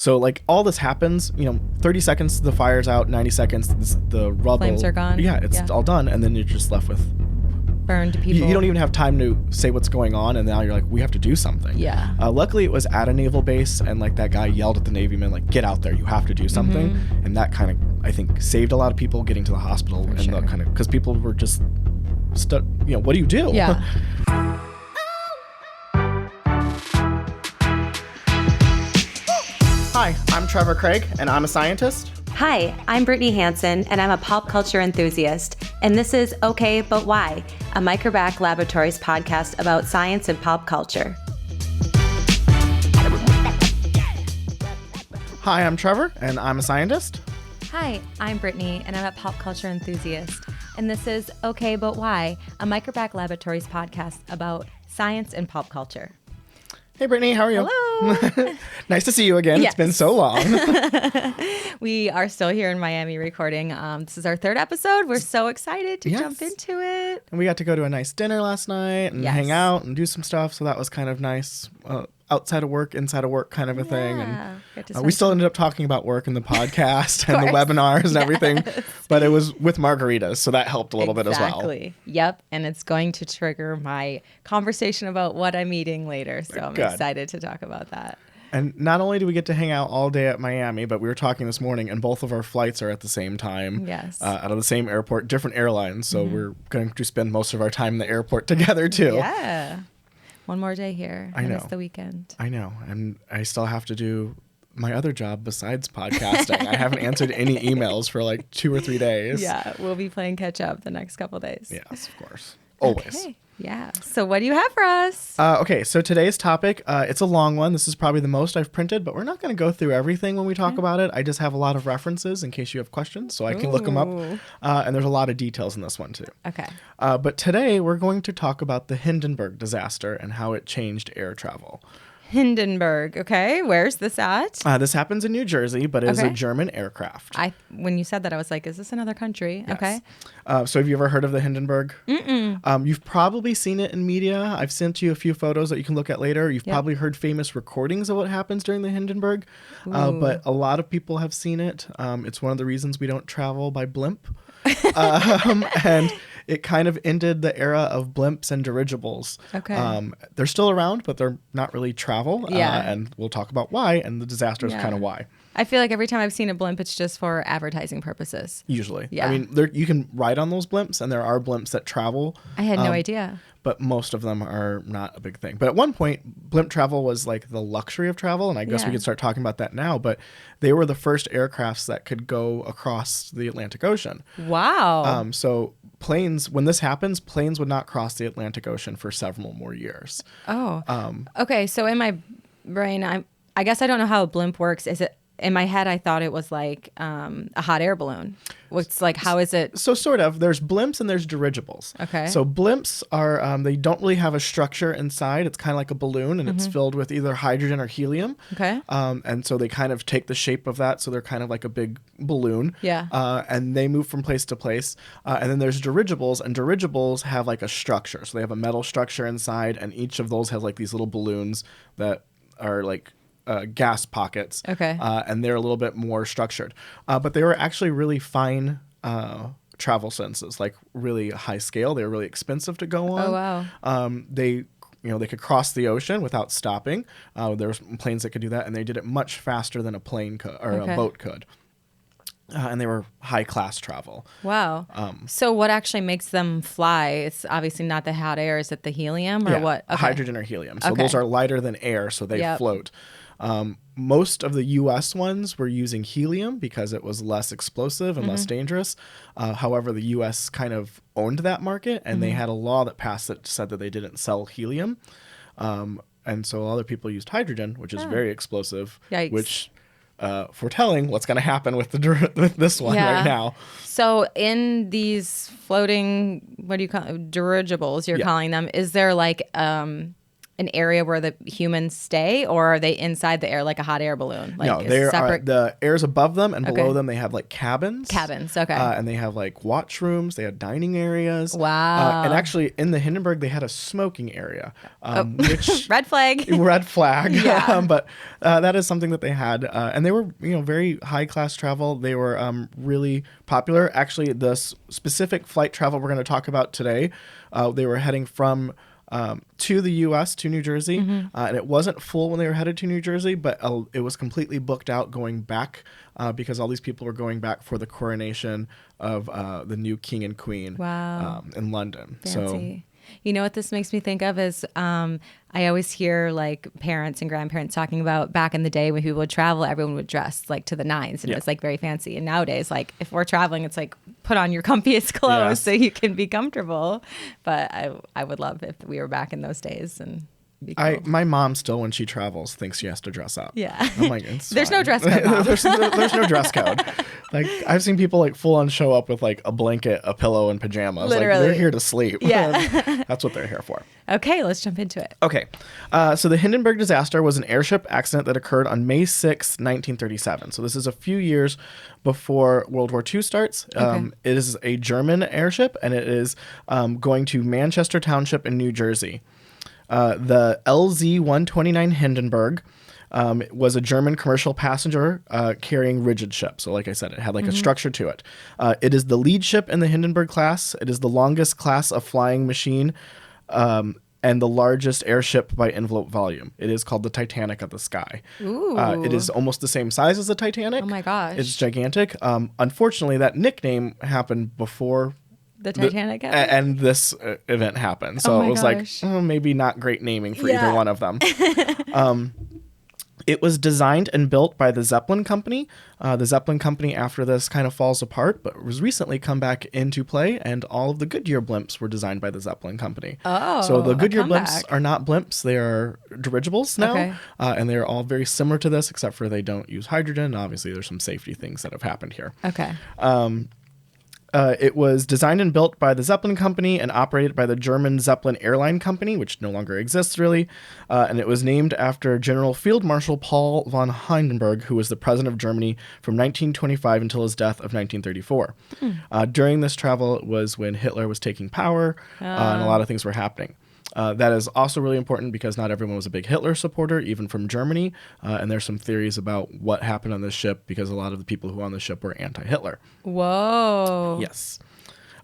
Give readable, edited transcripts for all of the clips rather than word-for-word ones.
So like all this happens, 30 seconds the fire's out, 90 seconds the rubble. Flames are gone. Yeah, it's all done, and then you're just left with burned people. You don't even have time to say what's going on, and now you're like, we have to do something. Yeah. Luckily, it was at a naval base, and like that guy yelled at the Navy man, like, get out there, you have to do something. And that kind of, I think, saved a lot of people getting to the hospital. For sure. Because people were just stuck, what do you do? Yeah. Hi, I'm Trevor Craig, and I'm a scientist. Hi, I'm Brittany Hansen, and I'm a pop culture enthusiast. And this is Okay, But Why, a Microbac Laboratories podcast about science and pop culture. Hi, I'm Trevor, and I'm a scientist. Hi, I'm Brittany, and I'm a pop culture enthusiast. And this is Okay, But Why, a Microbac Laboratories podcast about science and pop culture. Hey, Brittany, how are you? Hello. Nice to see you again. Yes. It's been so long. We are still here in Miami recording. This is our third episode. We're so excited to jump into it. And we got to go to a nice dinner last night and hang out and do some stuff. So that was kind of nice. Outside of work, inside of work kind of a thing. And we still ended up talking about work in the podcast and the webinars and everything. But it was with margaritas. So that helped a little bit as well. Exactly. Yep. And it's going to trigger my conversation about what I'm eating later. So I'm excited to talk about that. And not only do we get to hang out all day at Miami, but we were talking this morning, and both of our flights are at the same time. Yes. Out of the same airport, different airlines. So we're going to spend most of our time in the airport together, too. Yeah. One more day here. I know. It's the weekend. I know. And I still have to do my other job besides podcasting. I haven't answered any emails for like 2 or 3 days. Yeah. We'll be playing catch up the next couple days. Yes, of course. Always. Okay. Yeah. So what do you have for us? Okay, so today's topic, it's a long one. This is probably the most I've printed, but we're not going to go through everything when we talk about it. I just have a lot of references in case you have questions, so I can look them up. And there's a lot of details in this one, too. Okay. But today, we're going to talk about the Hindenburg disaster and how it changed air travel. Hindenburg. Okay. Where's this at? This happens in New Jersey, but it is a German aircraft. When you said that, I was like, is this another country? Yes. Okay. So have you ever heard of the Hindenburg? Mm-mm. You've probably seen it in media. I've sent you a few photos that you can look at later. You've probably heard famous recordings of what happens during the Hindenburg. But a lot of people have seen it. It's one of the reasons we don't travel by blimp. And it kind of ended the era of blimps and dirigibles. Okay. They're still around, but they're not really travel. And we'll talk about why, and the disaster is kind of why. I feel like every time I've seen a blimp, it's just for advertising purposes. Usually. Yeah. I mean, you can ride on those blimps, and there are blimps that travel. I had no idea. But most of them are not a big thing. But at one point, blimp travel was like the luxury of travel, and I guess we could start talking about that now. But they were the first aircrafts that could go across the Atlantic Ocean. Wow. So planes, when this happens, planes would not cross the Atlantic Ocean for several more years. Oh. Okay, so in my brain, I guess I don't know how a blimp works. Is it? In my head, I thought it was like a hot air balloon. What's like, how is it? So sort of. There's blimps and there's dirigibles. Okay. So blimps are, they don't really have a structure inside. It's kind of like a balloon, and it's filled with either hydrogen or helium. Okay. And so they kind of take the shape of that. So they're kind of like a big balloon. Yeah. And they move from place to place. And then there's dirigibles, and dirigibles have like a structure. So they have a metal structure inside, and each of those has like these little balloons that are like gas pockets. Okay. And they're a little bit more structured. But they were actually really fine travel senses, like really high scale. They were really expensive to go on. Oh, wow. They could cross the ocean without stopping. There were planes that could do that, and they did it much faster than a plane could or a boat could. And they were high class travel. Wow. So what actually makes them fly? It's obviously not the hot air. Is it the helium or what? Okay. Hydrogen or helium. So those are lighter than air, so they float. Most of the U.S. ones were using helium because it was less explosive and less dangerous. However, the U.S. kind of owned that market, and they had a law that passed that said that they didn't sell helium. And so other people used hydrogen, which is very explosive, which foretelling what's going to happen with with this one right now. So in these floating, what do you call it, dirigibles, you're calling them, is there like an area where the humans stay, or are they inside the air like a hot air balloon? Like no, they're separate... the air's above them, and below them they have like cabins. Okay. And they have like watch rooms. They had dining areas. Wow. And actually, in the Hindenburg, they had a smoking area, which red flag. Red flag. Yeah. But that is something that they had, and they were very high class travel. They were really popular. Actually, the specific flight travel we're going to talk about today, they were heading from to the U.S., to New Jersey. And it wasn't full when they were headed to New Jersey, but it was completely booked out going back because all these people were going back for the coronation of the new king and queen in London. Fancy. So, you know what this makes me think of is I always hear like parents and grandparents talking about back in the day when people would travel, everyone would dress like to the nines and it was like very fancy. And nowadays, like if we're traveling, it's like put on your comfiest clothes so you can be comfortable. But I would love if we were back in those days and be cool. My mom still, when she travels, thinks she has to dress up. Yeah. I'm like, it's there's fine. no dress code. Mom. there's no dress code. Like I've seen people like full on show up with like a blanket, a pillow, and pajamas. Literally. Like they're here to sleep. Yeah. That's what they're here for. Okay, let's jump into it. Okay. So the Hindenburg disaster was an airship accident that occurred on May 6, 1937. So this is a few years before World War II starts. Okay. It is a German airship, and it is going to Manchester Township in New Jersey. The LZ-129 Hindenburg was a German commercial passenger carrying rigid ship. So like I said, it had like a structure to it. It is the lead ship in the Hindenburg class. It is the longest class of flying machine and the largest airship by envelope volume. It is called the Titanic of the sky. Ooh. It is almost the same size as the Titanic. Oh my gosh. It's gigantic. Unfortunately, that nickname happened before the Titanic happened? And this event happened. So it was like, maybe not great naming for either one of them. It was designed and built by the Zeppelin Company. The Zeppelin Company, after this, kind of falls apart, but was recently come back into play, and all of the Goodyear blimps were designed by the Zeppelin Company. Oh, so the Goodyear blimps are not blimps; they are dirigibles now, and they are all very similar to this, except for they don't use hydrogen. Obviously, there's some safety things that have happened here. Okay. It was designed and built by the Zeppelin Company and operated by the German Zeppelin Airline Company, which no longer exists really. And it was named after General Field Marshal Paul von Hindenburg, who was the president of Germany from 1925 until his death of 1934. During this travel was when Hitler was taking power and a lot of things were happening. That is also really important because not everyone was a big Hitler supporter, even from Germany. And there's some theories about what happened on this ship because a lot of the people who were on the ship were anti-Hitler. Whoa. Yes.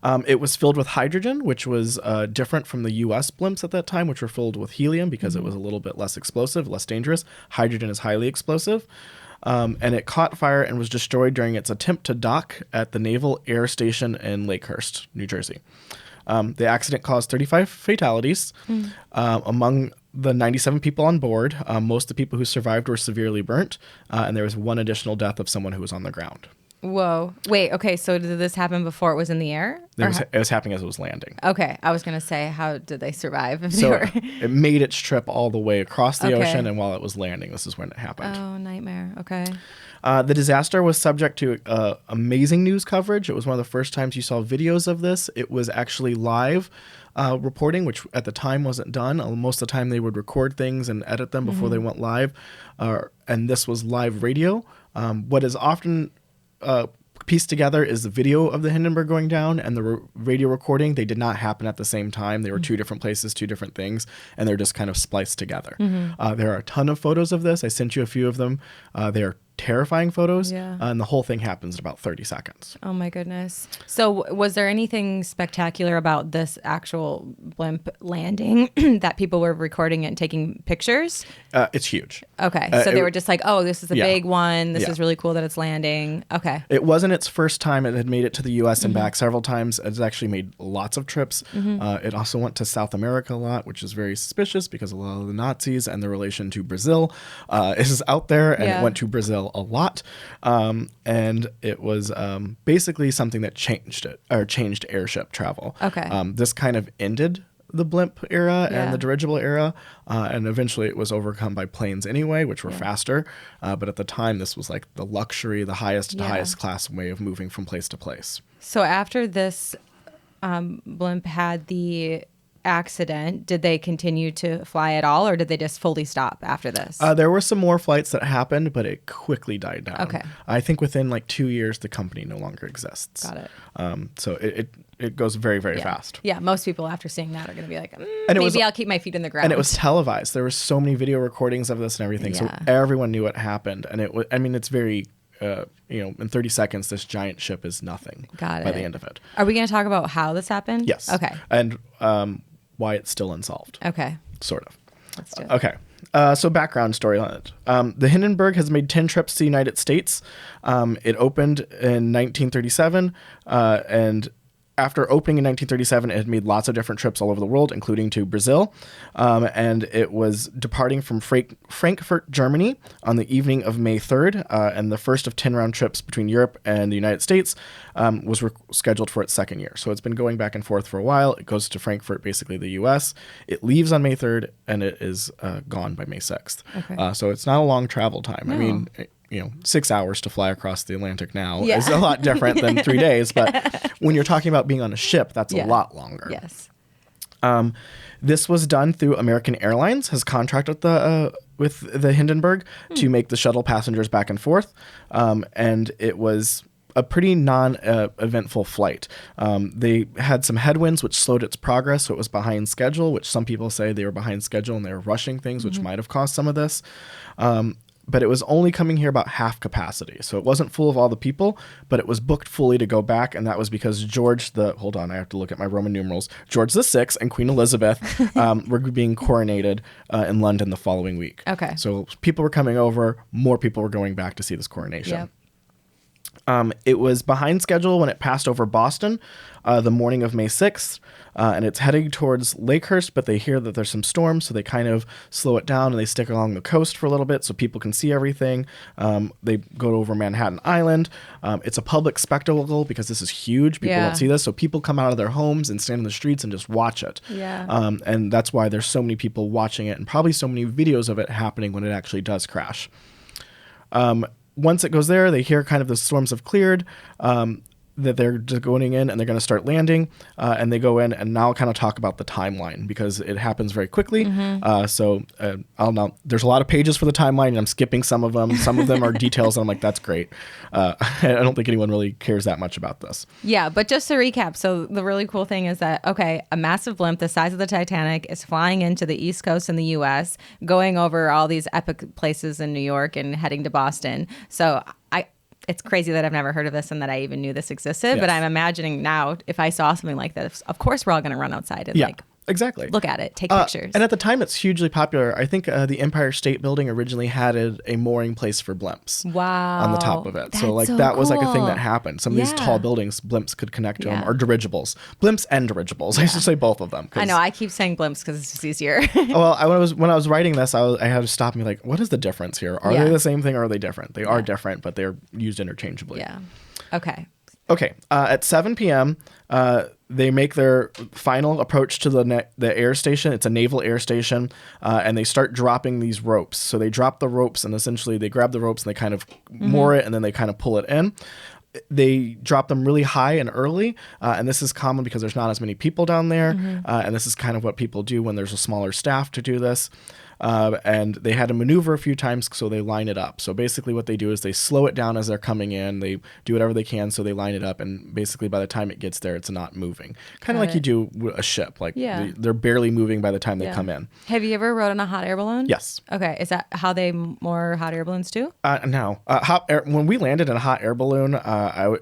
It was filled with hydrogen, which was different from the U.S. blimps at that time, which were filled with helium because it was a little bit less explosive, less dangerous. Hydrogen is highly explosive. And it caught fire and was destroyed during its attempt to dock at the Naval Air Station in Lakehurst, New Jersey. The accident caused 35 fatalities among the 97 people on board. Most of the people who survived were severely burnt, and there was one additional death of someone who was on the ground. Whoa. Wait, okay, so did this happen before it was in the air? It was happening as it was landing. Okay, I was going to say, how did they survive? It made its trip all the way across the ocean, and while it was landing, this is when it happened. Oh, nightmare. Okay. The disaster was subject to amazing news coverage. It was one of the first times you saw videos of this. It was actually live reporting, which at the time wasn't done. Most of the time they would record things and edit them before they went live. And this was live radio. What is often pieced together is the video of the Hindenburg going down and the radio recording. They did not happen at the same time. They were two different places, two different things, and they're just kind of spliced together. There are a ton of photos of this. I sent you a few of them. They're terrifying photos, and the whole thing happens in about 30 seconds. Oh my goodness. So was there anything spectacular about this actual blimp landing that people were recording it and taking pictures? It's huge. Okay. So they were just like, oh, this is a big one. This is really cool that it's landing. Okay. It wasn't its first time. It had made it to the U.S. and back several times. It's actually made lots of trips. It also went to South America a lot, which is very suspicious because a lot of the Nazis and their relation to Brazil is out there, and it went to Brazil a lot. And it was basically something that changed airship travel. Okay. This kind of ended the blimp era and the dirigible era, and eventually it was overcome by planes anyway, which were faster. But at the time, this was like the luxury, the highest class way of moving from place to place. So after this blimp had the accident, did they continue to fly at all, or did they just fully stop after this? There were some more flights that happened, but it quickly died down. Okay. I think within like 2 years, the company no longer exists. Got it. So it goes very, very fast. Yeah, most people after seeing that are going to be like, And maybe I'll keep my feet in the ground. And it was televised. There were so many video recordings of this and everything. Yeah. So everyone knew what happened. And it was, I mean, it's very, in 30 seconds, this giant ship is nothing Got by it. the end of it. Are we going to talk about how this happened? Yes. Okay. And why it's still unsolved. Okay. Sort of. Let's do it. Okay. So background story on it. The Hindenburg has made 10 trips to the United States. It opened in 1937, and after opening in 1937, it had made lots of different trips all over the world, including to Brazil. And it was departing from Frankfurt, Germany on the evening of May 3rd. And the first of 10 round trips between Europe and the United States was scheduled for its second year. So it's been going back and forth for a while. It goes to Frankfurt, basically the U.S. It leaves on May 3rd, and it is gone by May 6th. Okay. So it's not a long travel time. No. I mean, 6 hours to fly across the Atlantic now is a lot different than 3 days. But when you're talking about being on a ship, that's a lot longer. Yes. This was done through American Airlines, has contracted with the Hindenburg to make the shuttle passengers back and forth. And it was a pretty non-eventful flight. They had some headwinds, which slowed its progress, so it was behind schedule, which some people say they were behind schedule and they were rushing things, which might have caused some of this. But it was only coming here about half capacity. So it wasn't full of all the people, but it was booked fully to go back. And that was because hold on, I have to look at my Roman numerals. George VI and Queen Elizabeth were being coronated in London the following week. Okay. So people were coming over, more people were going back to see this coronation. Yep. It was behind schedule when it passed over Boston the morning of May 6th, and it's heading towards Lakehurst, but they hear that there's some storms, so they kind of slow it down, and they stick along the coast for a little bit so people can see everything. They go over Manhattan Island. It's a public spectacle because this is huge. People don't see this, so people come out of their homes and stand in the streets and just watch it. Yeah. And that's why there's so many people watching it, and probably so many videos of it happening when it actually does crash. Once it goes there, they hear kind of the storms have cleared, that they're just going in and they're going to start landing. And they go in, and now I'll kind of talk about the timeline because it happens very quickly. So there's a lot of pages for the timeline, and I'm skipping some of them. Some of them are details, and I'm like, that's great. I don't think anyone really cares that much about this. Yeah, but just to recap, so the really cool thing is that, okay, a massive blimp the size of the Titanic is flying into the East Coast in the U.S., going over all these epic places in New York and heading to Boston. So it's crazy that I've never heard of this and that I even knew this existed, but I'm imagining now if I saw something like this, of course we're all going to run outside and exactly. look at it, take pictures. And at the time, it's hugely popular. I think the Empire State Building originally had a mooring place for blimps. Wow. On the top of it. That's So that was like a thing that happened. Some of these tall buildings, blimps could connect to them, or dirigibles. Blimps and dirigibles. I should say both of them. I know. I keep saying blimps because it's just easier. Well, when I was writing this, I had to stop and be like, what is the difference here? Are they the same thing or are they different? They are different, but they're used interchangeably. Yeah. Okay. Okay. At 7 p.m., they make their final approach to the air station. It's a naval air station, and they start dropping these ropes. So they drop the ropes, and essentially they grab the ropes and they kind of moor it, and then they kind of pull it in. They drop them really high and early, and this is common because there's not as many people down there, and this is kind of what people do when there's a smaller staff to do this. And they had to maneuver a few times, so they line it up. So basically what they do is they slow it down as they're coming in. They do whatever they can, so they line it up, and basically by the time it gets there, it's not moving. Kind of like you do a ship. Like they're barely moving by the time they come in. Have you ever rode on a hot air balloon? Yes. Okay. Is that how they moor hot air balloons too? No. When we landed in a hot air balloon,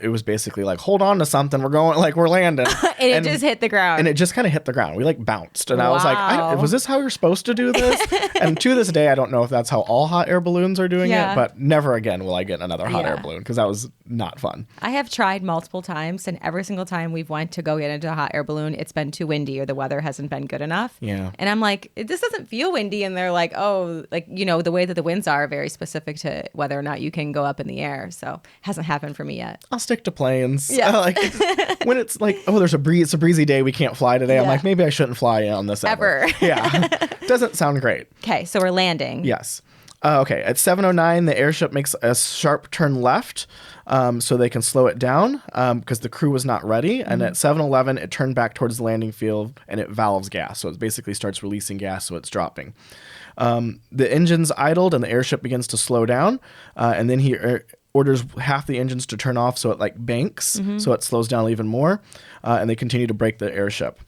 it was basically like, hold on to something. We're going, like, we're landing. and it just hit the ground. And it just kind of hit the ground. We like bounced. And I was like, was this how you're supposed to do this? And to this day, I don't know if that's how all hot air balloons are doing it, but never again will I get another hot air balloon because that was not fun. I have tried multiple times, and every single time we've went to go get into a hot air balloon, it's been too windy or the weather hasn't been good enough. Yeah. And I'm like, this doesn't feel windy. And they're like, oh, like, the way that the winds are very specific to whether or not you can go up in the air. So hasn't happened for me yet. I'll stick to planes. Yeah. When it's like, oh, it's a breezy day, we can't fly today. I'm like, maybe I shouldn't fly on this ever. Yeah. Doesn't sound great. Okay, so we're landing. Yes. Okay, at 7:09, the airship makes a sharp turn left, so they can slow it down because the crew was not ready. And at 7:11, it turned back towards the landing field and it valves gas. So it basically starts releasing gas, so it's dropping. The engines idled and the airship begins to slow down. And then he orders half the engines to turn off so it like banks, so it slows down even more. And they continue to brake the airship.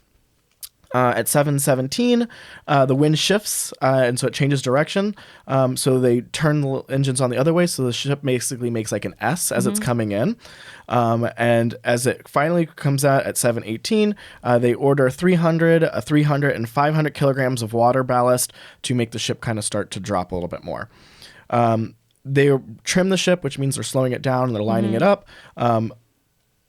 At 7:17, the wind shifts, and so it changes direction. So they turn the engines on the other way, so the ship basically makes like an S as it's coming in. And as it finally comes out at 7:18, they order 300, 300, and 500 kilograms of water ballast to make the ship kind of start to drop a little bit more. They trim the ship, which means they're slowing it down and they're lining it up.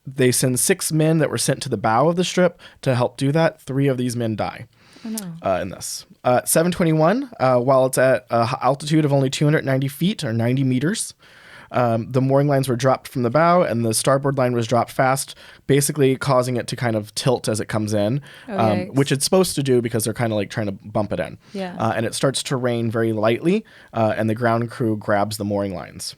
They send 6 men that were sent to the bow of the ship to help do that. 3 of these men die in this. 7:21, while it's at an altitude of only 290 feet or 90 meters, the mooring lines were dropped from the bow and the starboard line was dropped fast, basically causing it to kind of tilt as it comes in, which it's supposed to do because they're kind of like trying to bump it in. Yeah. And it starts to rain very lightly, and the ground crew grabs the mooring lines.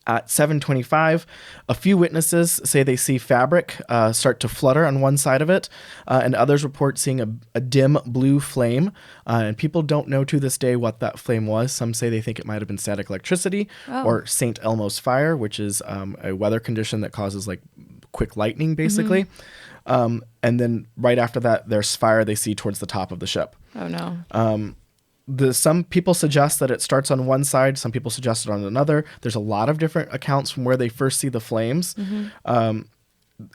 At 7:25, a few witnesses say they see fabric start to flutter on one side of it, and others report seeing a dim blue flame. And people don't know to this day what that flame was. Some say they think it might have been static electricity or St. Elmo's fire, which is a weather condition that causes like quick lightning, basically. And then right after that, there's fire they see towards the top of the ship. Oh, no. Some people suggest that it starts on one side. Some people suggest it on another. There's a lot of different accounts from where they first see the flames.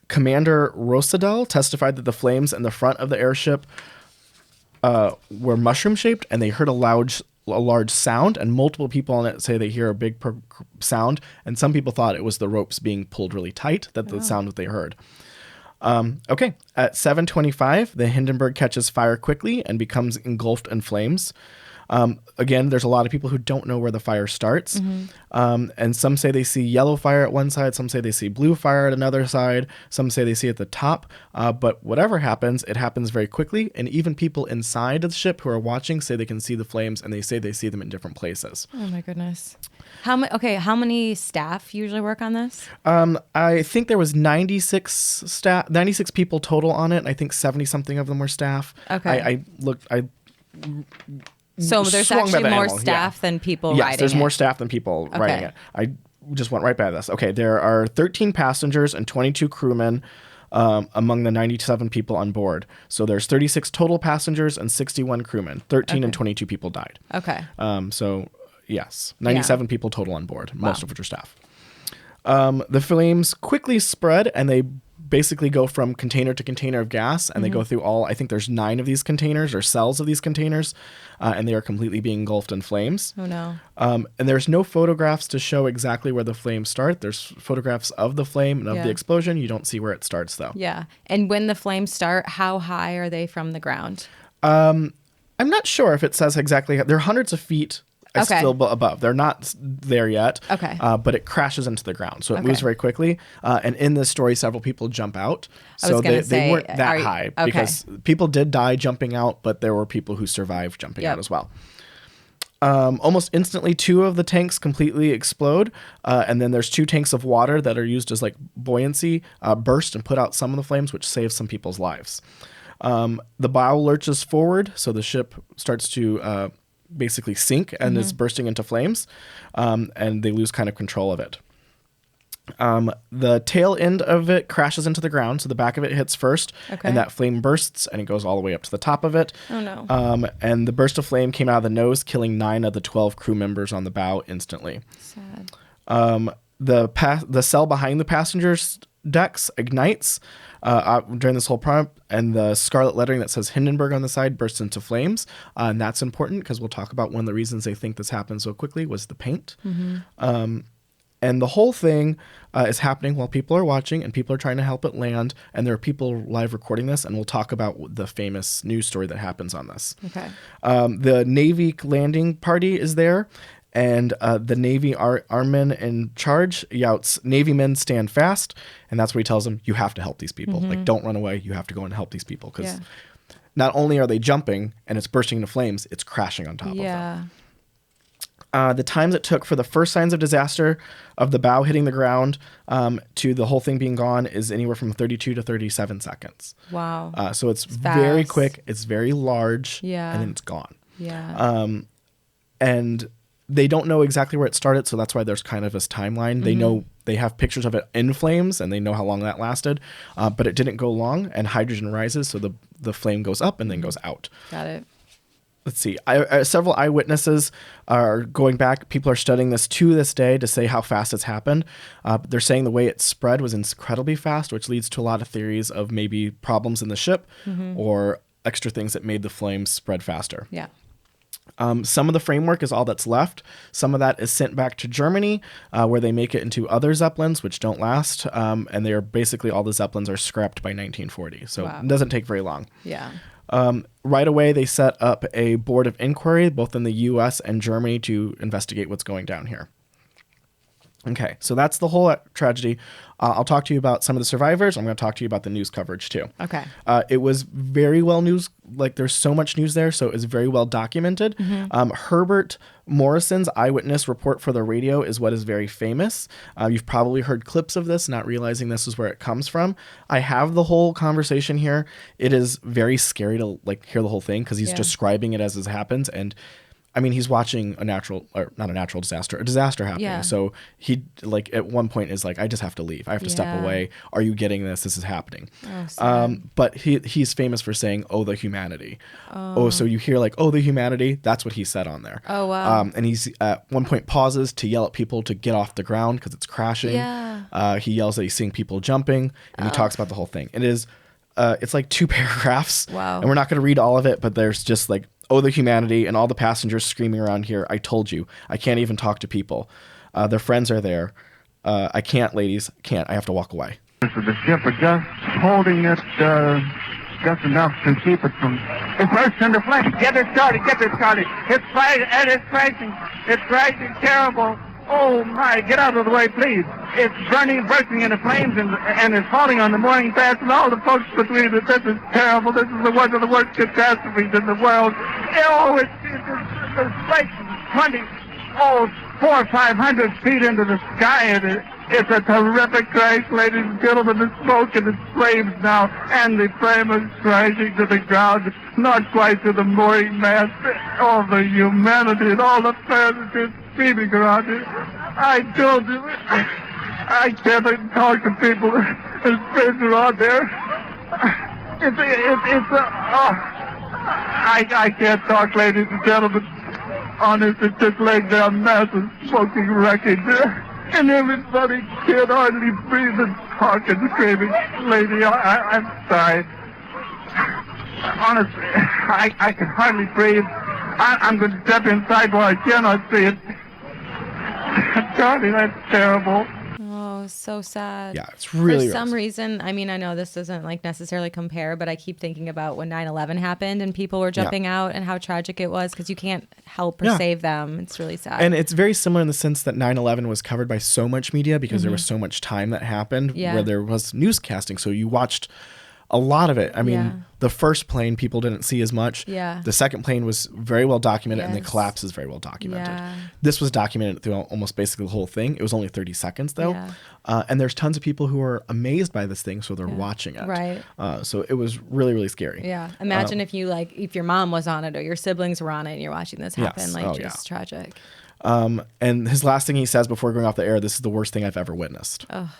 Commander Rosadel testified that the flames in the front of the airship were mushroom-shaped, and they heard a large sound, and multiple people on it say they hear a big sound, and some people thought it was the ropes being pulled really tight, the sound that they heard. Okay, at 7:25, the Hindenburg catches fire quickly and becomes engulfed in flames. Again, there's a lot of people who don't know where the fire starts. And some say they see yellow fire at one side. Some say they see blue fire at another side. Some say they see it at the top. But whatever happens, it happens very quickly. And even people inside of the ship who are watching say they can see the flames, and they say they see them in different places. Oh, my goodness. How many staff usually work on this? I think there was 96 people total on it. I think 70 something of them were staff. Okay. So there's actually more staff than people riding it. Yes, there's more staff than people riding it. I just went right by this. Okay, there are 13 passengers and 22 crewmen among the 97 people on board. So there's 36 total passengers and 61 crewmen. 13 and 22 people died. Okay. So yes, 97 people total on board, most of which are staff. The flames quickly spread, and they basically go from container to container of gas, and they go through I think there's 9 of these containers or cells of these containers, and they are completely being engulfed in flames. Oh, no. And there's no photographs to show exactly where the flames start. There's photographs of the flame and of the explosion. You don't see where it starts, though. Yeah. And when the flames start, how high are they from the ground? I'm not sure if it says exactly. They're hundreds of feet still above. They're not there yet. Okay. But it crashes into the ground. So it moves very quickly. And in this story, several people jump out. So they weren't that high because people did die jumping out, but there were people who survived jumping out as well. Almost instantly, 2 of the tanks completely explode. And then there's 2 tanks of water that are used as like buoyancy, burst and put out some of the flames, which saves some people's lives. The bow lurches forward. So the ship starts to basically sink and is bursting into flames, and they lose kind of control of it. The tail end of it crashes into the ground, so the back of it hits first, and that flame bursts, and it goes all the way up to the top of it. Oh, no. And the burst of flame came out of the nose, killing 9 of the 12 crew members on the bow instantly. Sad. The cell behind the passengers' decks ignites during this whole prompt, and the scarlet lettering that says Hindenburg on the side bursts into flames. And that's important because we'll talk about one of the reasons they think this happened so quickly was the paint. And the whole thing is happening while people are watching, and people are trying to help it land. And there are people live recording this, and we'll talk about the famous news story that happens on this. Okay. The Navy landing party is there. And the Navy airmen in charge yells, "Navy men, stand fast." And that's where he tells them, you have to help these people. Like, don't run away. You have to go and help these people. Because not only are they jumping and it's bursting into flames, it's crashing on top of them. The times it took for the first signs of disaster of the bow hitting the ground to the whole thing being gone is anywhere from 32 to 37 seconds. Wow. So it's very quick. It's very large. Yeah. And then it's gone. Yeah. And they don't know exactly where it started, so that's why there's kind of this timeline. They know they have pictures of it in flames, and they know how long that lasted, but it didn't go long, and hydrogen rises, so the flame goes up and then goes out. Got it. Let's see. Several eyewitnesses are going back. People are studying this to this day to say how fast it's happened. They're saying the way it spread was incredibly fast, which leads to a lot of theories of maybe problems in the ship or extra things that made the flames spread faster. Yeah. Some of the framework is all that's left. Some of that is sent back to Germany, where they make it into other Zeppelins, which don't last. And they are basically all the Zeppelins are scrapped by 1940. So it doesn't take very long. Yeah. Right away, they set up a board of inquiry, both in the U.S. and Germany, to investigate what's going down here. Okay, so that's the whole tragedy. I'll talk to you about some of the survivors. I'm going to talk to you about the news coverage, too. Okay. It was very well there's so much news there, so it was very well documented. Herbert Morrison's eyewitness report for the radio is what is very famous. You've probably heard clips of this, not realizing this is where it comes from. I have the whole conversation here. It is very scary to hear the whole thing because he's describing it as it happens, and I mean, he's watching a disaster happening. Yeah. So he at one point is like, I just have to leave. I have to step away. Are you getting this? This is happening. But he's famous for saying, "Oh, the humanity." Oh, so you hear "Oh, the humanity." That's what he said on there. Oh, wow. And he's at one point pauses to yell at people to get off the ground because it's crashing. Yeah. He yells that he's seeing people jumping, and he talks about the whole thing. It is, it's like 2 paragraphs. Wow. And we're not going to read all of it, but there's just "Oh, the humanity," and all the passengers screaming around here. I told you, I can't even talk to people. Their friends are there. I can't, ladies, can't. I have to walk away. So the ship are just holding it just enough to keep it from... It bursts into flames. Get it started. It's fighting, and it's crashing terrible. Oh, my, get out of the way, please. It's bursting into flames, and it's falling on the mooring mast and all the folks between it. This is terrible. This is one of the worst catastrophes in the world. Oh, it's like 400 or 500 feet into the sky, and it's a terrific crash, ladies and gentlemen. The smoke and the flames now, and the frame is crashing to the ground, not quite to the mooring mast. All the humanity and all the passengers screaming around it. I told you, I can't even talk to people. There's friends around there. I can't talk, ladies and gentlemen. Honest, it's just laying down massive smoking wreckage. And everybody can't hardly breathe and talk and screaming. Lady, I'm sorry. Honestly, I can hardly breathe. I'm going to step inside while I cannot see it. Johnny, that's terrible. Oh, so sad. Yeah, it's really For some reason, I mean, I know this doesn't necessarily compare, but I keep thinking about when 9/11 happened and people were jumping out and how tragic it was because you can't help or save them. It's really sad. And it's very similar in the sense that 9/11 was covered by so much media because there was so much time that happened where there was newscasting. So you watched a lot of it. I mean, the first plane people didn't see as much. Yeah. The second plane was very well documented, and the collapse is very well documented. Yeah. This was documented through almost basically the whole thing. It was only 30 seconds though. Yeah. And there's tons of people who are amazed by this thing, so they're watching it. Right. So it was really, really scary. Yeah. Imagine if if your mom was on it or your siblings were on it and you're watching this happen. Just tragic. And his last thing he says before going off the air, "This is the worst thing I've ever witnessed." Oh.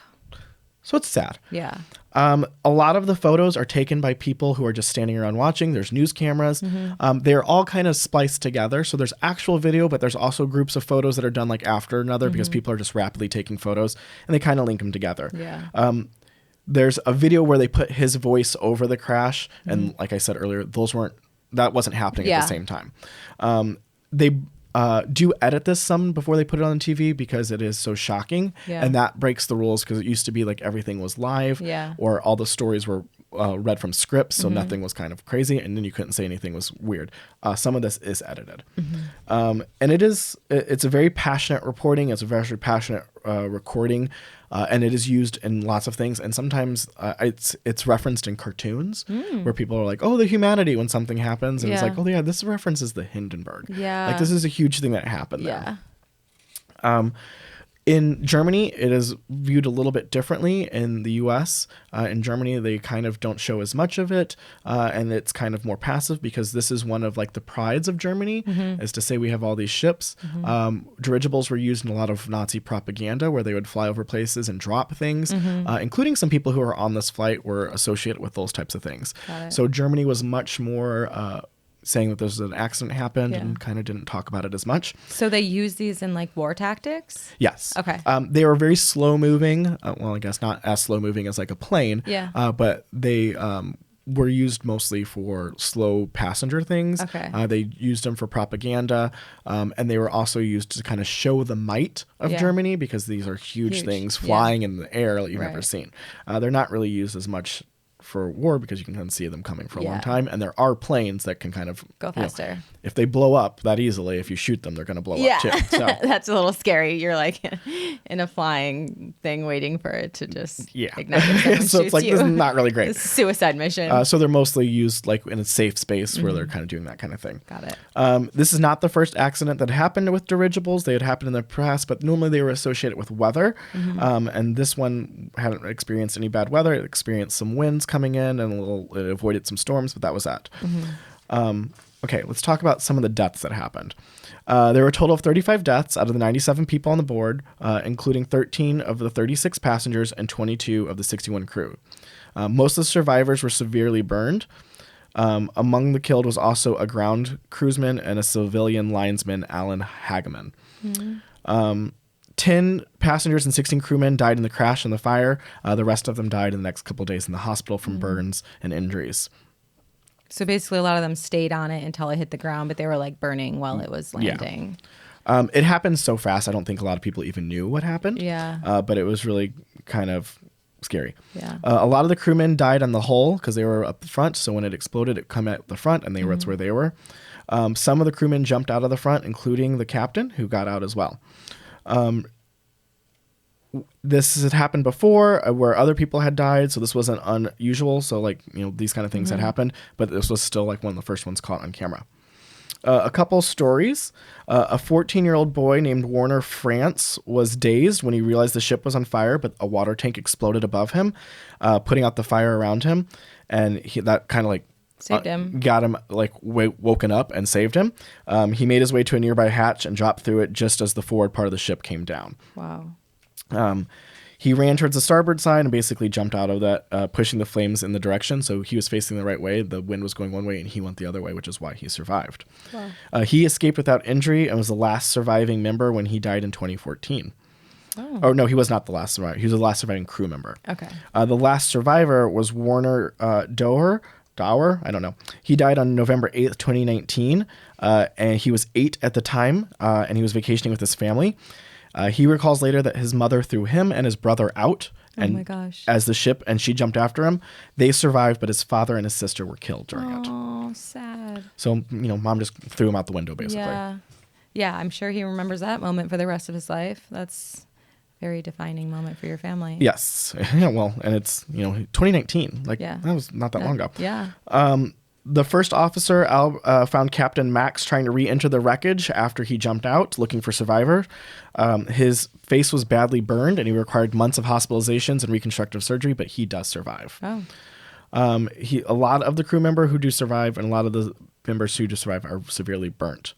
So it's sad. Yeah. A lot of the photos are taken by people who are just standing around watching. There's news cameras. They're all kind of spliced together. So there's actual video, but there's also groups of photos that are done after another because people are just rapidly taking photos, and they kind of link them together. Yeah. There's a video where they put his voice over the crash. And like I said earlier, that wasn't happening at the same time. They do edit this some before they put it on TV because it is so shocking. Yeah. And that breaks the rules because it used to be everything was live or all the stories were read from scripts, so nothing was kind of crazy, and then you couldn't say anything was weird. Some of this is edited. And it's a very passionate reporting. It's a very passionate recording, and it is used in lots of things. And sometimes it's referenced in cartoons where people are like, "Oh, the humanity," when something happens, and it's like, "Oh yeah, this references the Hindenburg." Yeah, like this is a huge thing that happened there. Yeah. In Germany, it is viewed a little bit differently. In the U.S., in Germany, they kind of don't show as much of it, and it's kind of more passive because this is one of like the prides of Germany, is to say we have all these ships. Dirigibles were used in a lot of Nazi propaganda where they would fly over places and drop things, including some people who are on this flight were associated with those types of things. So Germany was much more saying that there's an accident happened and kind of didn't talk about it as much. So they use these in like war tactics? Yes. Okay. They were very slow moving. Well, I guess not as slow moving as like a plane. Yeah. But they were used mostly for slow passenger things. Okay. They used them for propaganda. And they were also used to kind of show the might of Germany because these are huge things flying in the air that you've never seen. They're not really used as much for war because you can kind of see them coming for a long time, and there are planes that can kind of go faster. If they blow up that easily, if you shoot them, they're going to blow up too. So. That's a little scary. You're like in a flying thing waiting for it to just ignite. So it's like this is not really great. It's a suicide mission. So they're mostly used like in a safe space where they're kind of doing that kind of thing. Got it. This is not the first accident that happened with dirigibles. They had happened in the past, but normally they were associated with weather. And this one hadn't experienced any bad weather. It experienced some winds coming in and it avoided some storms, but that was that. Okay, let's talk about some of the deaths that happened. There were a total of 35 deaths out of the 97 people on the board, including 13 of the 36 passengers and 22 of the 61 crew. Most of the survivors were severely burned. Among the killed was also a ground crewsman and a civilian linesman, Alan Hageman. 10 passengers and 16 crewmen died in the crash and the fire. The rest of them died in the next couple of days in the hospital from burns and injuries. So basically, a lot of them stayed on it until it hit the ground, but they were like burning while it was landing. It happened so fast, I don't think a lot of people even knew what happened. But it was really kind of scary. A lot of the crewmen died on the hull because they were up the front. So when it exploded, it came at the front, and that's where they were. Some of the crewmen jumped out of the front, including the captain, who got out as well. This had happened before where other people had died, so this wasn't unusual. So like, these kind of things had happened, but this was still like one of the first ones caught on camera. A couple stories. A 14-year-old boy named Warner France was dazed when he realized the ship was on fire, but a water tank exploded above him, putting out the fire around him. And that kind of like saved him. Got him like woken up and saved him. He made his way to a nearby hatch and dropped through it just as the forward part of the ship came down. Wow. He ran towards the starboard side and basically jumped out of that, pushing the flames in the direction. So he was facing the right way. The wind was going one way and he went the other way, which is why he survived. Wow. He escaped without injury and was the last surviving member when he died in 2014. Oh, no, he was not the last survivor. He was the last surviving crew member. Okay. The last survivor was Warner Dower, I don't know. He died on November 8th, 2019, and he was 8 at the time, and he was vacationing with his family. He recalls later that his mother threw him and his brother out as the ship, and she jumped after him. They survived, but his father and his sister were killed during it. Oh, sad. So, mom just threw him out the window, basically. Yeah, I'm sure he remembers that moment for the rest of his life. That's a very defining moment for your family. Yes. Yeah, well, and it's, 2019. That was not that long ago. Yeah. The first officer found Captain Max trying to re-enter the wreckage after he jumped out looking for survivors. His face was badly burned and he required months of hospitalizations and reconstructive surgery, but he does survive. Oh. A lot of the crew member who do survive and a lot of the members who do survive are severely burnt.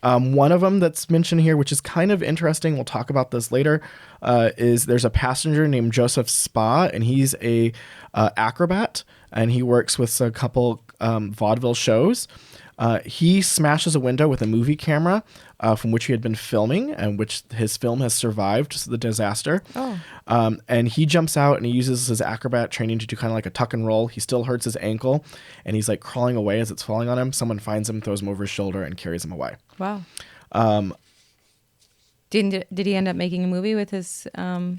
One of them that's mentioned here, which is kind of interesting, we'll talk about this later, is there's a passenger named Joseph Spa, and he's a acrobat, and he works with a couple vaudeville shows. He smashes a window with a movie camera from which he had been filming, and which his film has survived the disaster. And he jumps out and he uses his acrobat training to do kind of like a tuck and roll. He still hurts his ankle, and he's like crawling away as it's falling on him. Someone finds him, throws him over his shoulder, and carries him away. Wow. Did he end up making a movie with his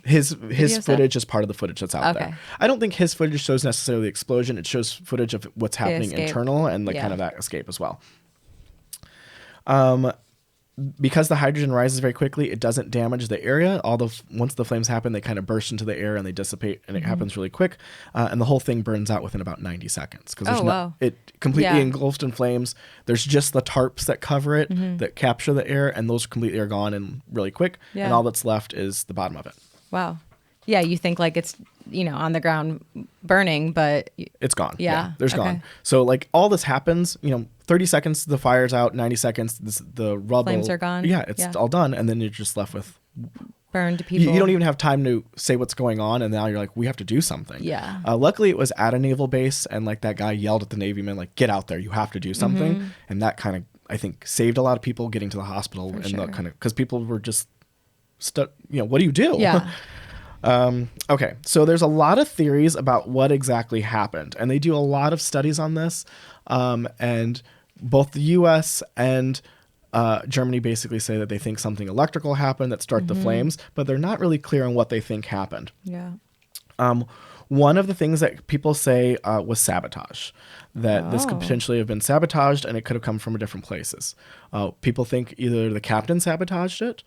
his stuff? footage is part of the footage that's out Okay. there. I don't think his footage shows necessarily the explosion. It shows footage of what's happening escape. internal and Yeah. kind of that escape as well. Because the hydrogen rises very quickly, it doesn't damage the area. Once the flames happen, they kind of burst into the air and they dissipate, and it happens really quick. And the whole thing burns out within about 90 seconds because wow. it completely Yeah. engulfed in flames. There's just the tarps that cover it that capture the air, and those completely are gone and really quick. Yeah. And all that's left is the bottom of it. Wow. Yeah, you think like it's, on the ground burning, but It's gone. Yeah, There's okay. gone. So like all this happens, 30 seconds, the fire's out, 90 seconds, the rubble. Flames are gone. Yeah, it's all done. And then you're just left with, burned people. you don't even have time to say what's going on. And now you're like, we have to do something. Yeah. Luckily it was at a naval base, and like that guy yelled at the Navy man, like, get out there, you have to do something. And that kind of, I think, saved a lot of people getting to the hospital. For and sure. because people were just stuck, what do you do? Yeah. Okay, so there's a lot of theories about what exactly happened, and they do a lot of studies on this. And both the U.S. and Germany basically say that they think something electrical happened that started the flames, but they're not really clear on what they think happened. Yeah. One of the things that people say was sabotage, that this could potentially have been sabotaged and it could have come from different places. People think either the captain sabotaged it.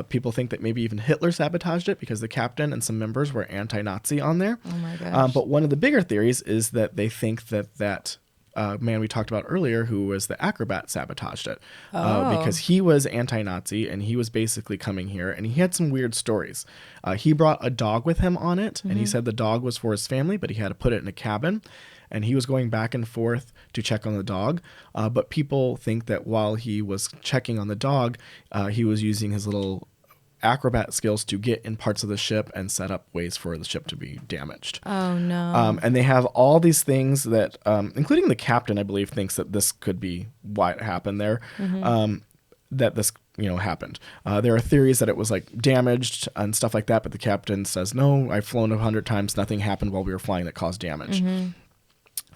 People think that maybe even Hitler sabotaged it because the captain and some members were anti-Nazi on there. Oh my gosh. But one of the bigger theories is that they think that man we talked about earlier, who was the acrobat, sabotaged it because he was anti-Nazi and he was basically coming here and he had some weird stories. He brought a dog with him on it, and he said the dog was for his family, but he had to put it in a cabin, and he was going back and forth to check on the dog. But people think that while he was checking on the dog, he was using his little acrobat skills to get in parts of the ship and set up ways for the ship to be damaged. Oh no. And they have all these things that, including the captain, I believe, thinks that this could be why it happened there. That this, happened. There are theories that it was like damaged and stuff like that, but the captain says, no, I've flown 100 times. Nothing happened while we were flying that caused damage.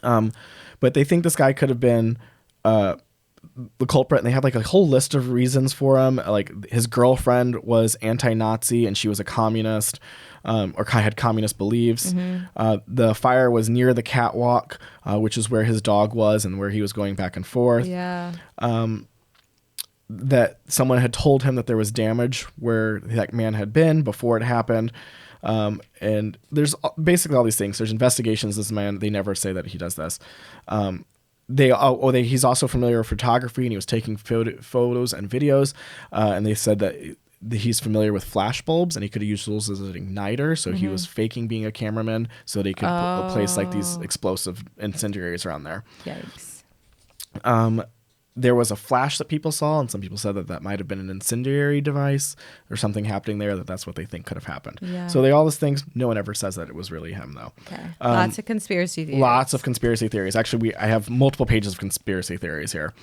But they think this guy could have been the culprit, and they have like a whole list of reasons for him. Like his girlfriend was anti-Nazi and she was a communist, or had communist beliefs. The fire was near the catwalk, which is where his dog was and where he was going back and forth. Yeah. That someone had told him that there was damage where that man had been before it happened. And there's basically all these things. There's investigations. This man, they never say that he does this. He's also familiar with photography, and he was taking photos and videos. And they said that he's familiar with flash bulbs, and he could have used those as an igniter. So he was faking being a cameraman so that he could place like these explosive incendiaries around there. Yikes. There was a flash that people saw, and some people said that might have been an incendiary device or something happening there, that's what they think could have happened. Yeah. So all these things, no one ever says that it was really him, though. Okay. Lots of conspiracy theories. Lots of conspiracy theories. Actually, I have multiple pages of conspiracy theories here.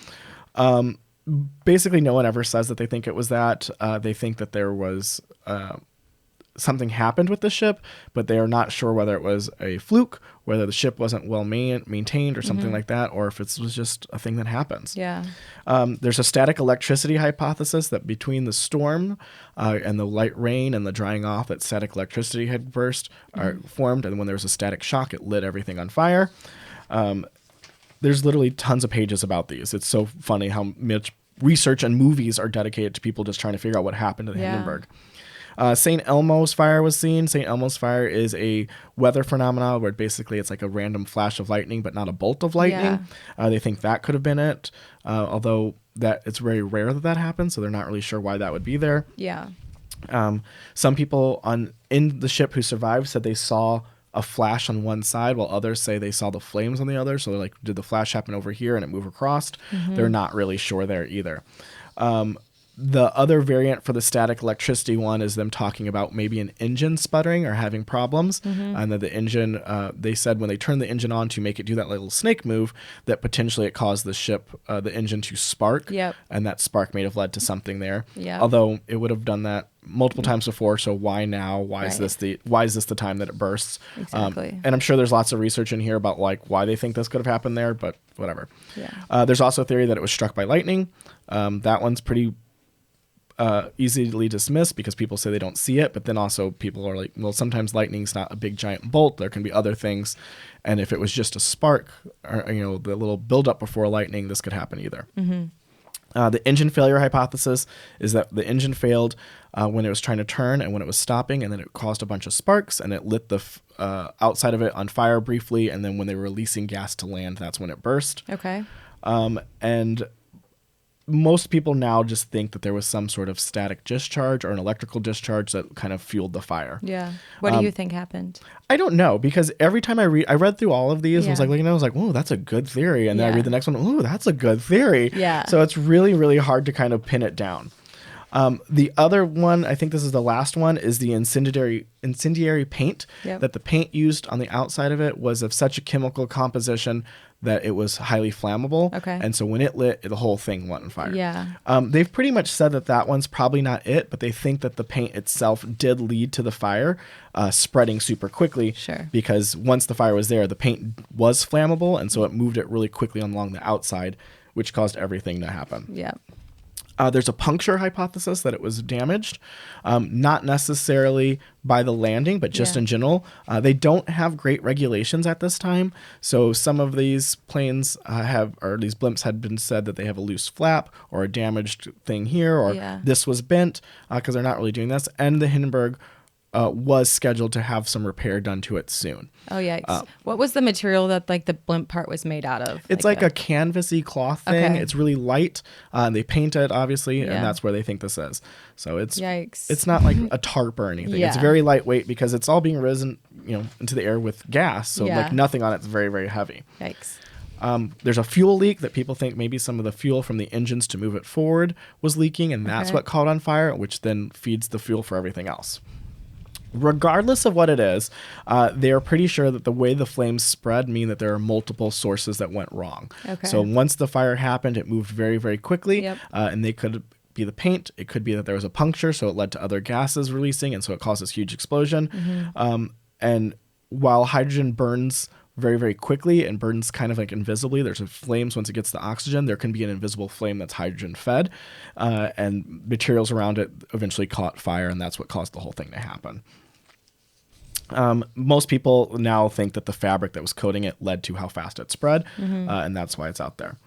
Basically, no one ever says that they think it was that. They think that there was something happened with the ship, but they are not sure whether it was a fluke, whether the ship wasn't well maintained or something like that, or if it was just a thing that happens. Yeah. There's a static electricity hypothesis that between the storm and the light rain and the drying off, that static electricity had formed, and when there was a static shock, it lit everything on fire. There's literally tons of pages about these. It's so funny how much research and movies are dedicated to people just trying to figure out what happened to the Hindenburg. St. Elmo's fire was seen. St. Elmo's fire is a weather phenomenon where basically it's like a random flash of lightning, but not a bolt of lightning. They think that could have been it, although that it's very rare that happens, so they're not really sure why that would be there. Yeah. Some people in the ship who survived said they saw a flash on one side, while others say they saw the flames on the other. So they're like, did the flash happen over here and it move across? They're not really sure there either. The other variant for the static electricity one is them talking about maybe an engine sputtering or having problems. And that the engine, they said when they turned the engine on to make it do that little snake move, that potentially it caused the ship, the engine to spark. And that spark may have led to something there. Although it would have done that multiple times before. So why now? Why is this the time that it bursts? Exactly. And I'm sure there's lots of research in here about like why they think this could have happened there, but whatever. There's also a theory that it was struck by lightning. That one's pretty easily dismissed because people say they don't see it, but then also people are like, well, sometimes lightning's not a big giant bolt. There can be other things. And if it was just a spark or, the little buildup before lightning, this could happen either. The engine failure hypothesis is that the engine failed when it was trying to turn and when it was stopping, and then it caused a bunch of sparks and it lit the outside of it on fire briefly. And then when they were releasing gas to land, that's when it burst. Okay. And most people now just think that there was some sort of static discharge or an electrical discharge that kind of fueled the fire. Yeah. What do you think happened? I don't know, because every time I read through all of these, I was like, "Whoa, that's a good theory," and then I read the next one, "Ooh, that's a good theory." Yeah. So it's really, really hard to kind of pin it down. The other one, I think this is the last one, is the incendiary paint. Yep. That the paint used on the outside of it was of such a chemical composition that it was highly flammable. Okay. And so when it lit, the whole thing went on fire. Yeah. They've pretty much said that one's probably not it, but they think that the paint itself did lead to the fire spreading super quickly. Sure. Because once the fire was there, the paint was flammable, and so it moved it really quickly along the outside, which caused everything to happen. Yeah. There's a puncture hypothesis that it was damaged, not necessarily by the landing, but just in general. They don't have great regulations at this time. So some of these planes these blimps had been said that they have a loose flap or a damaged thing here, or this was bent, because they're not really doing this. And the Hindenburg was scheduled to have some repair done to it soon. Oh, yikes. What was the material that the blimp part was made out of? It's like a canvasy cloth thing. Okay. It's really light. They paint it, obviously, and that's where they think this is. So Yikes. It's not like a tarp or anything. It's very lightweight because it's all being risen, into the air with gas. So like nothing on it's very, very heavy. Yikes. There's a fuel leak that people think maybe some of the fuel from the engines to move it forward was leaking, and that's what caught on fire, which then feeds the fuel for everything else. Regardless of what it is, they are pretty sure that the way the flames spread mean that there are multiple sources that went wrong. Okay. So once the fire happened, it moved very, very quickly, and they could be the paint. It could be that there was a puncture, so it led to other gases releasing, and so it caused this huge explosion. And while hydrogen burns very, very quickly and burns kind of like invisibly, there's flames once it gets the oxygen. There can be an invisible flame that's hydrogen fed, and materials around it eventually caught fire, and that's what caused the whole thing to happen. Most people now think that the fabric that was coating it led to how fast it spread, and that's why it's out there.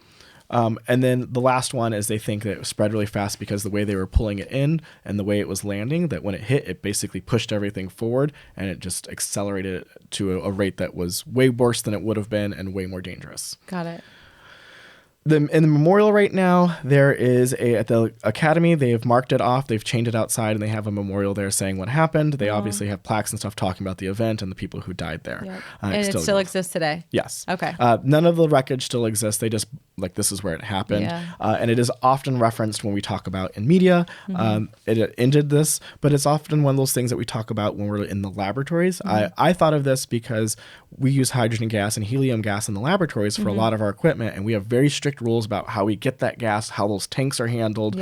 And then the last one is they think that it spread really fast because the way they were pulling it in and the way it was landing, that when it hit, it basically pushed everything forward and it just accelerated it to a rate that was way worse than it would have been and way more dangerous. Got it. In the memorial right now, there is at the academy, they have marked it off. They've chained it outside, and they have a memorial there saying what happened. They obviously have plaques and stuff talking about the event and the people who died there. Yep. And it still exists today? Yes. Okay. None of the wreckage still exists. They just, this is where it happened. Yeah. And it is often referenced when we talk about in media. It ended this, but it's often one of those things that we talk about when we're in the laboratories. I thought of this because we use hydrogen gas and helium gas in the laboratories for a lot of our equipment, and we have very strict rules about how we get that gas, how those tanks are handled,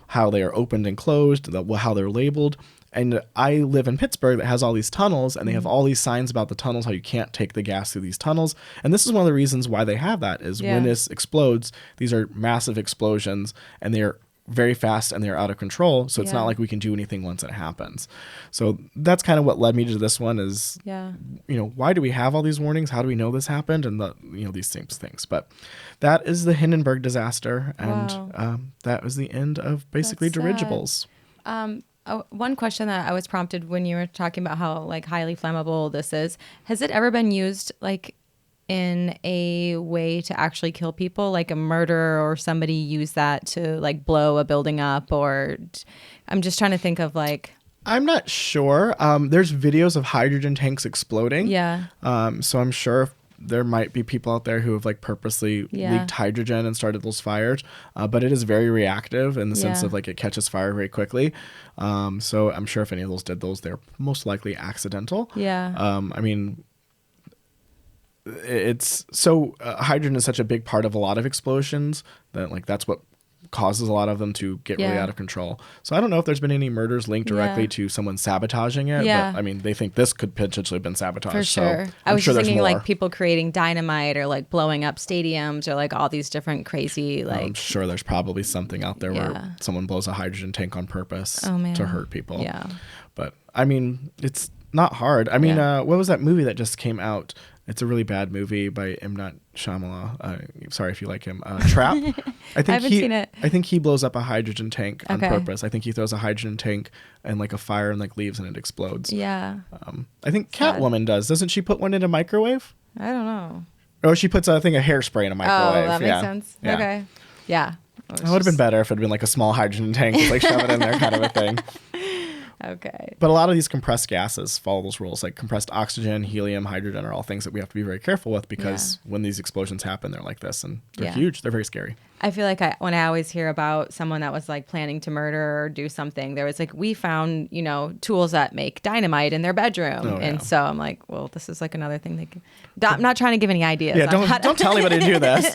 how they are opened and closed, how they're labeled. And I live in Pittsburgh that has all these tunnels, and they have all these signs about the tunnels, how you can't take the gas through these tunnels. And this is one of the reasons why they have that is when this explodes, these are massive explosions, and they're very fast and they're out of control. So it's not like we can do anything once it happens. So that's kind of what led me to this one is, why do we have all these warnings? How do we know this happened? And these things. But that is the Hindenburg disaster. And that was the end of basically dirigibles. One question that I was prompted when you were talking about how highly flammable this is, has it ever been used in a way to actually kill people, like a murder, or somebody use that to blow a building up? Or I'm just trying to think of I'm not sure. There's videos of hydrogen tanks exploding. Yeah. So I'm sure there might be people out there who have like leaked hydrogen and started those fires, but it is very reactive in the sense of like it catches fire very quickly. So I'm sure if any of those did those, they're most likely accidental. Yeah. I mean, it's so hydrogen is such a big part of a lot of explosions that like that's what causes a lot of them to get really out of control. So I don't know if there's been any murders linked directly to someone sabotaging it, but I mean, they think this could potentially have been sabotaged. For sure. So I was just thinking like people creating dynamite or like blowing up stadiums or like all these different crazy like. I'm sure there's probably something out there where someone blows a hydrogen tank on purpose to hurt people. Yeah. But I mean, it's not hard. I mean, what was that movie that just came out? It's a really bad movie by M. Night Shyamalan. Sorry if you like him. Trap. I haven't seen it. I think he blows up a hydrogen tank on purpose. I think he throws a hydrogen tank and like a fire and like leaves and it explodes. Yeah. I think Catwoman does. Doesn't she put one in a microwave? I don't know. Oh, she puts a thing of hairspray in a microwave. Oh, that makes sense. Yeah. Okay. Yeah. It would have been better if it had been like a small hydrogen tank, like shove it in there kind of a thing. Okay. But a lot of these compressed gases follow those rules. Like compressed oxygen, helium, hydrogen are all things that we have to be very careful with because when these explosions happen, they're like this and they're huge. They're very scary. I feel like when I always hear about someone that was like planning to murder or do something, there was like, we found, tools that make dynamite in their bedroom. And so I'm like, well, this is like another thing they can. I'm not trying to give any ideas. Yeah, don't tell anybody to do this.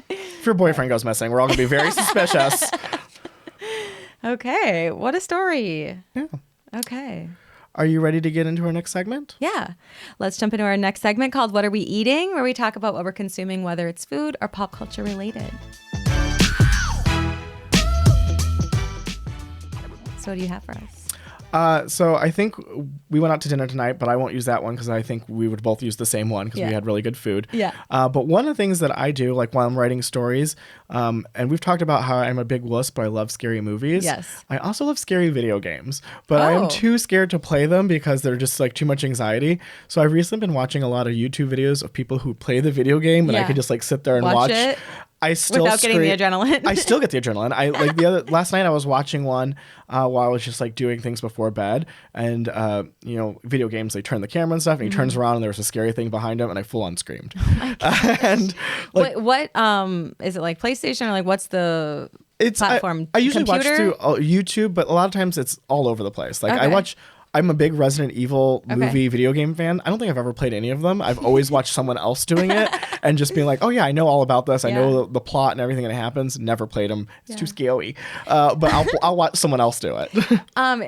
If your boyfriend goes missing, we're all going to be very suspicious. Okay. What a story. Yeah. Okay. Are you ready to get into our next segment? Yeah. Let's jump into our next segment called What Are We Eating? Where we talk about what we're consuming, whether it's food or pop culture related. So what do you have for us? So I think we went out to dinner tonight, but I won't use that one because I think we would both use the same one because we had really good food. Yeah. But one of the things that I do, like while I'm writing stories, and we've talked about how I'm a big wuss, but I love scary movies. Yes. I also love scary video games, but I am too scared to play them because they're just like too much anxiety. So I've recently been watching a lot of YouTube videos of people who play the video game, and I could just like sit there and watch it. I still without getting the adrenaline. I still get the adrenaline. I like last night I was watching one while I was just like doing things before bed, and video games, they turn the camera and stuff, and he turns around and there was a scary thing behind him, and I full on screamed. And like, what is it, like PlayStation, or like what's the platform? I usually Computer? watch through YouTube, but a lot of times it's all over the place. Like I'm a big Resident Evil movie video game fan. I don't think I've ever played any of them. I've always watched someone else doing it and just being like, oh yeah, I know all about this. I know the plot and everything that happens. Never played them. It's too scary. But I'll watch someone else do it.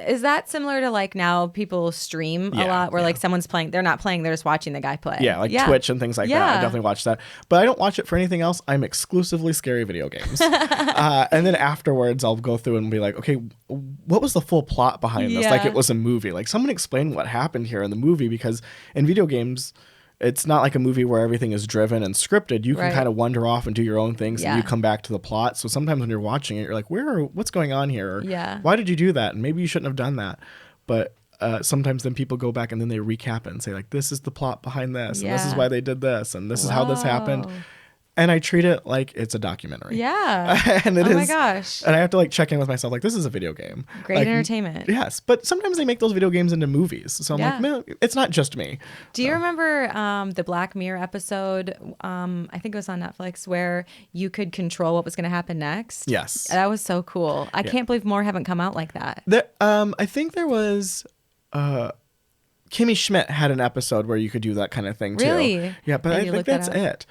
Is that similar to like now people stream a lot where like someone's playing, they're not playing, they're just watching the guy play. Yeah, like Twitch and things like that. I definitely watch that. But I don't watch it for anything else. I'm exclusively scary video games. And then afterwards I'll go through and be like, okay, what was the full plot behind this? Like it was a movie. Like someone explain what happened here in the movie, because in video games it's not like a movie where everything is driven and scripted. You can kind of wander off and do your own things and you come back to the plot. So sometimes when you're watching it, you're like, what's going on here? Or, why did you do that? And maybe you shouldn't have done that. But sometimes then people go back and then they recap it and say like, this is the plot behind this. And this is why they did this. And this is how this happened. And I treat it like it's a documentary. Yeah. And it is. Oh my gosh. And I have to like check in with myself, like, this is a video game. Great entertainment. Yes. But sometimes they make those video games into movies. So I'm like, man, it's not just me. Do you remember the Black Mirror episode? I think it was on Netflix, where you could control what was going to happen next. Yes. That was so cool. I can't believe more haven't come out like that. I think there was. Kimmy Schmidt had an episode where you could do that kind of thing too. Really? Yeah, but I think that's it.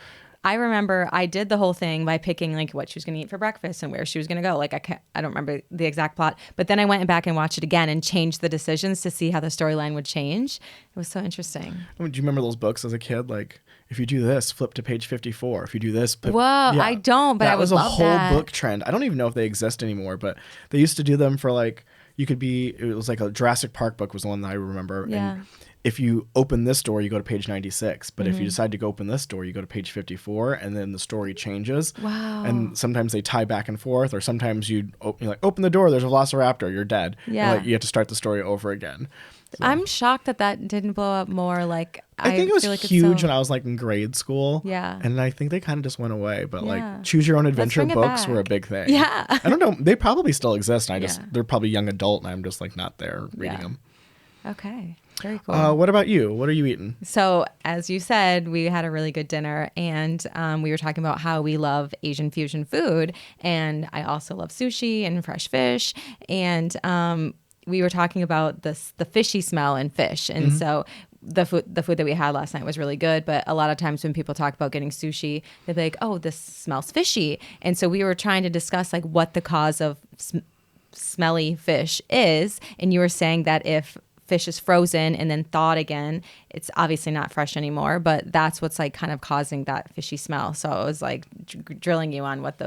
I remember I did the whole thing by picking like what she was going to eat for breakfast and where she was going to go. Like I don't remember the exact plot, but then I went back and watched it again and changed the decisions to see how the storyline would change. It was so interesting. Do you remember those books as a kid? Like, if you do this, flip to page 54. If you do this, I don't, but I would love that. That was a whole book trend. I don't even know if they exist anymore, but they used to do them for like, it was like a Jurassic Park book was the one that I remember. Yeah. And if you open this door, you go to page 96. But if you decide to go open this door, you go to page 54, and then the story changes. Wow. And sometimes they tie back and forth, or sometimes you're like, open the door, there's a velociraptor, you're dead. Yeah. And, like, you have to start the story over again. So. I'm shocked that didn't blow up more. Like I think it was huge when I was like in grade school. Yeah. And I think they kind of just went away. But like choose your own adventure books were a big thing. Yeah. I don't know. They probably still exist. They're probably young adult and I'm just like not there reading them. Okay. Very cool. What about you? What are you eating? So, as you said, we had a really good dinner, and we were talking about how we love Asian fusion food, and I also love sushi and fresh fish, and we were talking about the fishy smell in fish, and so the food that we had last night was really good. But a lot of times when people talk about getting sushi, they'd be like, oh, this smells fishy. And so we were trying to discuss like what the cause of smelly fish is. And you were saying that if fish is frozen and then thawed again, it's obviously not fresh anymore, but that's what's like kind of causing that fishy smell. So it was like drilling you on what the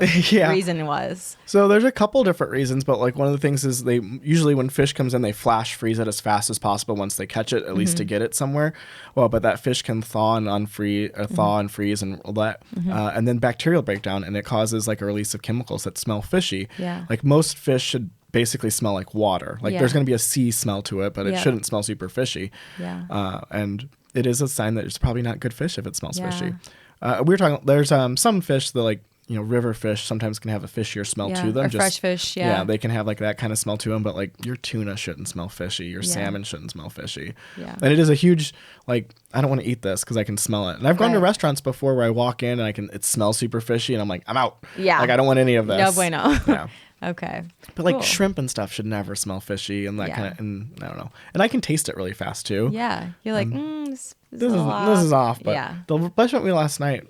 reason was. So there's a couple different reasons, but like one of the things is they usually, when fish comes in, they flash freeze it as fast as possible once they catch it, at least to get it somewhere. Well, but that fish can thaw and unfreeze, thaw and freeze and all that. And then bacterial breakdown, and it causes like a release of chemicals that smell fishy. Yeah. Like most fish should basically smell like water. Like there's going to be a sea smell to it, but it shouldn't smell super fishy. Yeah. And it is a sign that it's probably not good fish if it smells fishy. We were talking, there's some fish that like, you know, river fish sometimes can have a fishier smell to them. Or fresh fish, Yeah, they can have like that kind of smell to them, but like your tuna shouldn't smell fishy. Your salmon shouldn't smell fishy. Yeah. And it is a huge, like, I don't want to eat this because I can smell it. And I've gone to restaurants before where I walk in and it smells super fishy and I'm like, I'm out. Yeah. Like, I don't want any of this. No bueno. Yeah. Okay. But like shrimp and stuff should never smell fishy and that kind of, and I don't know. And I can taste it really fast too. Yeah. You're like, this is off. But the restaurant we last night,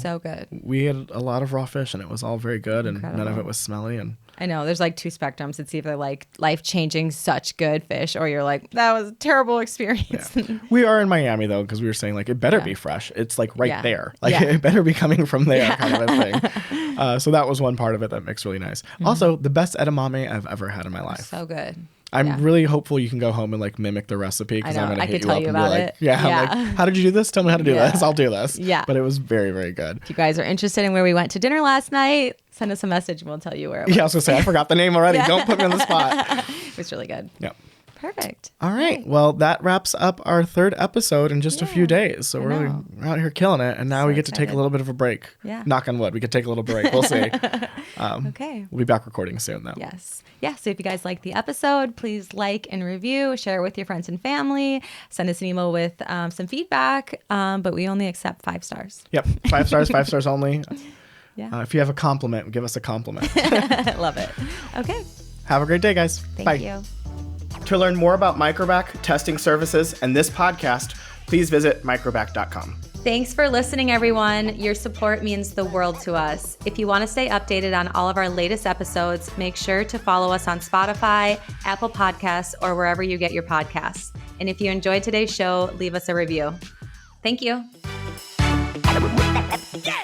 so good. We had a lot of raw fish and it was all very good. Incredible. And none of it was smelly. And I know there's like two spectrums. It's either like life-changing, such good fish, or you're like, that was a terrible experience. Yeah. We are in Miami though, because we were saying like it better be fresh. It's like right there. Like it better be coming from there, kind of a thing. So that was one part of it that makes really nice. Also, the best edamame I've ever had in my life. So good. I'm really hopeful you can go home and like mimic the recipe because I'm going to hit you up and be like, I'm like, how did you do this? Tell me how to do this. I'll do this. Yeah. But it was very, very good. If you guys are interested in where we went to dinner last night, send us a message and we'll tell you where it was. Yeah, I was going to say, I forgot the name already. Don't put me on the spot. It was really good. Yep. Perfect. All right. Well, that wraps up our third episode in just a few days. So we're out here killing it. And now we get to take a little bit of a break. Yeah. Knock on wood. We could take a little break. We'll see. Okay. We'll be back recording soon, though. Yes. Yeah. So if you guys like the episode, please like and review, share it with your friends and family, send us an email with some feedback. But we only accept 5 stars. Yep. 5 stars, 5 stars only. Yeah. If you have a compliment, give us a compliment. Love it. Okay. Have a great day, guys. Thank you. To learn more about Microbac, testing services, and this podcast, please visit microbac.com. Thanks for listening, everyone. Your support means the world to us. If you want to stay updated on all of our latest episodes, make sure to follow us on Spotify, Apple Podcasts, or wherever you get your podcasts. And if you enjoyed today's show, leave us a review. Thank you. Yeah.